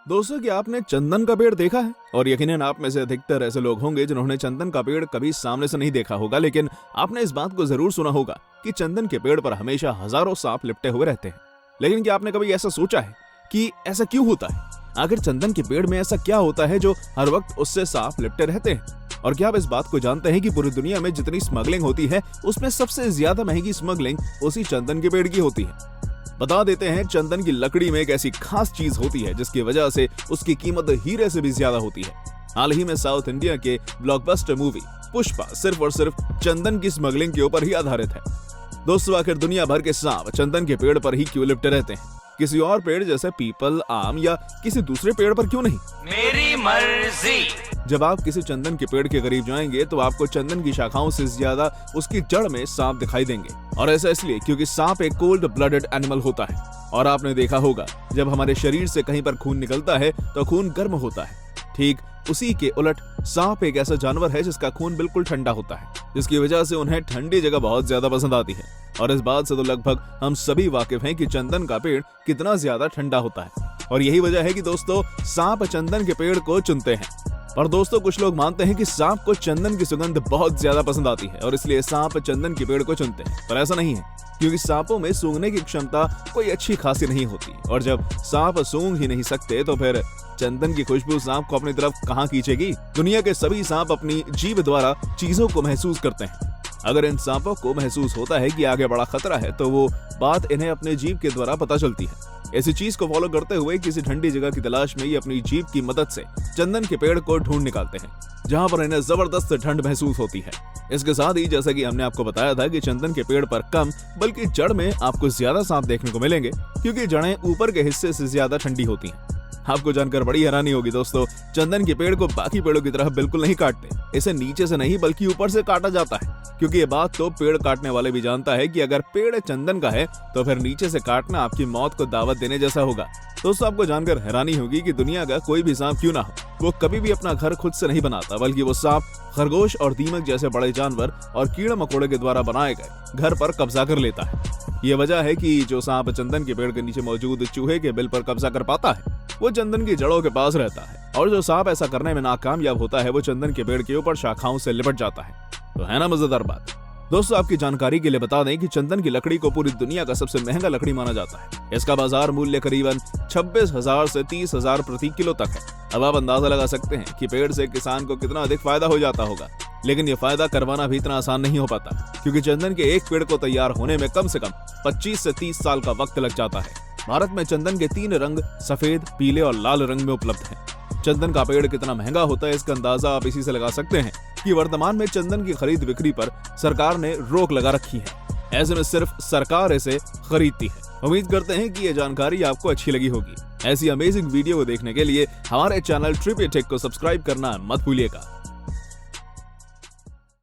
दोस्तों, क्या आपने चंदन का पेड़ देखा है? और यकीनन आप में से अधिकतर ऐसे लोग होंगे जिन्होंने चंदन का पेड़ कभी सामने से नहीं देखा होगा, लेकिन आपने इस बात को जरूर सुना होगा कि चंदन के पेड़ पर हमेशा हजारों सांप लिपटे हुए रहते हैं। लेकिन क्या आपने कभी ऐसा सोचा है कि ऐसा क्यों होता है? आखिर चंदन के पेड़ में ऐसा क्या होता है जो हर वक्त उससे सांप लिपटे रहते हैं? और क्या आप इस बात को जानते हैं कि पूरी दुनिया में जितनी स्मगलिंग होती है उसमें सबसे ज्यादा महंगी स्मगलिंग उसी चंदन के पेड़ की होती है? बता देते हैं, चंदन की लकड़ी में एक ऐसी खास चीज होती है जिसकी वजह से उसकी कीमत हीरे से भी ज्यादा होती है। हाल ही में साउथ इंडिया के ब्लॉकबस्टर मूवी पुष्पा सिर्फ और सिर्फ चंदन की स्मगलिंग के ऊपर ही आधारित है। दोस्तों, आखिर दुनिया भर के सांप चंदन के पेड़ पर ही क्यों लिपटे रहते हैं? किसी और पेड़ जैसे पीपल, आम या किसी दूसरे पेड़ पर क्यों नहीं? मेरी मर्जी। जब आप किसी चंदन के पेड़ के करीब जाएंगे तो आपको चंदन की शाखाओं से ज्यादा उसकी जड़ में सांप दिखाई देंगे। और ऐसा इसलिए क्योंकि सांप एक कोल्ड ब्लडेड एनिमल होता है। और आपने देखा होगा, जब हमारे शरीर से कहीं पर खून निकलता है तो खून गर्म होता है। ठीक उसी के उलट सांप एक ऐसा जानवर है जिसका खून बिल्कुल ठंडा होता है, जिसकी वजह से उन्हें ठंडी जगह बहुत ज्यादा पसंद आती है। और इस बात से तो लगभग हम सभी वाकिफ हैं कि चंदन का पेड़ कितना ज्यादा ठंडा होता है। और यही वजह है कि दोस्तों, सांप चंदन के पेड़ को चुनते हैं। और दोस्तों, कुछ लोग मानते हैं कि सांप को चंदन की सुगंध बहुत ज्यादा पसंद आती है और इसलिए सांप चंदन के पेड़ को चुनते हैं। पर ऐसा नहीं है, क्योंकि सांपों में सूंघने की क्षमता कोई अच्छी खासी नहीं होती। और जब सांप सूंघ ही नहीं सकते तो फिर चंदन की खुशबू सांप को अपनी तरफ कहां खींचेगी? दुनिया के सभी सांप अपनी जीभ द्वारा चीजों को महसूस करते हैं। अगर इन सांपों को महसूस होता है कि आगे बड़ा खतरा है तो वो बात इन्हें अपने जीभ के द्वारा पता चलती है। इसी चीज को फॉलो करते हुए किसी ठंडी जगह की तलाश में ये अपनी जीभ की मदद से चंदन के पेड़ को ढूंढ निकालते हैं, जहां पर इन्हें जबरदस्त ठंड महसूस होती है। इसके साथ ही जैसा कि हमने आपको बताया था कि चंदन के पेड़ पर कम बल्कि जड़ में आपको ज्यादा सांप देखने को मिलेंगे, क्योंकि जड़ें ऊपर के हिस्से से ज्यादा ठंडी होती हैं। आपको जानकर बड़ी हैरानी होगी दोस्तों, चंदन के पेड़ को बाकी पेड़ों की तरह बिल्कुल नहीं काटते। इसे नीचे से नहीं बल्कि ऊपर से काटा जाता है, क्योंकि ये बात तो पेड़ काटने वाले भी जानता है कि अगर पेड़ चंदन का है तो फिर नीचे से काटना आपकी मौत को दावत देने जैसा होगा। दोस्तों, आपको जानकर हैरानी होगी कि दुनिया का कोई भी सांप क्यों ना हो, वो कभी भी अपना घर खुद से नहीं बनाता, बल्कि वो सांप खरगोश और दीमक जैसे बड़े जानवर और कीड़े मकोड़े के द्वारा बनाए गए घर पर कब्जा कर लेता है। ये वजह है कि जो सांप चंदन के पेड़ के नीचे मौजूद चूहे के बिल पर कब्जा कर पाता है वो चंदन की जड़ों के पास रहता है, और जो सांप ऐसा करने में नाकामयाब होता है वो चंदन के पेड़ के ऊपर शाखाओं से लिपट जाता है। तो है ना मजेदार बात? दोस्तों, आपकी जानकारी के लिए बता दें कि चंदन की लकड़ी को पूरी दुनिया का सबसे महंगा लकड़ी माना जाता है। इसका बाजार मूल्य करीबन 26,000 से 30,000 प्रति किलो तक है। अब आप अंदाजा लगा सकते हैं कि पेड़ से किसान को कितना अधिक फायदा हो जाता होगा। लेकिन ये फायदा करवाना भी इतना आसान नहीं हो पाता, क्योंकि चंदन के एक पेड़ को तैयार होने में कम से कम 25 से 30 साल का वक्त लग जाता है। भारत में चंदन के 3 रंग सफेद, पीले और लाल रंग में उपलब्ध हैं। चंदन का पेड़ कितना महंगा होता है इसका अंदाजा आप इसी से लगा सकते हैं कि वर्तमान में चंदन की खरीद बिक्री पर सरकार ने रोक लगा रखी है। ऐसे में सिर्फ सरकार इसे खरीदती है। उम्मीद करते हैं कि ये जानकारी आपको अच्छी लगी होगी। ऐसी अमेजिंग वीडियो को देखने के लिए हमारे चैनल ट्रिप टेक को सब्सक्राइब करना मत भूलिएगा।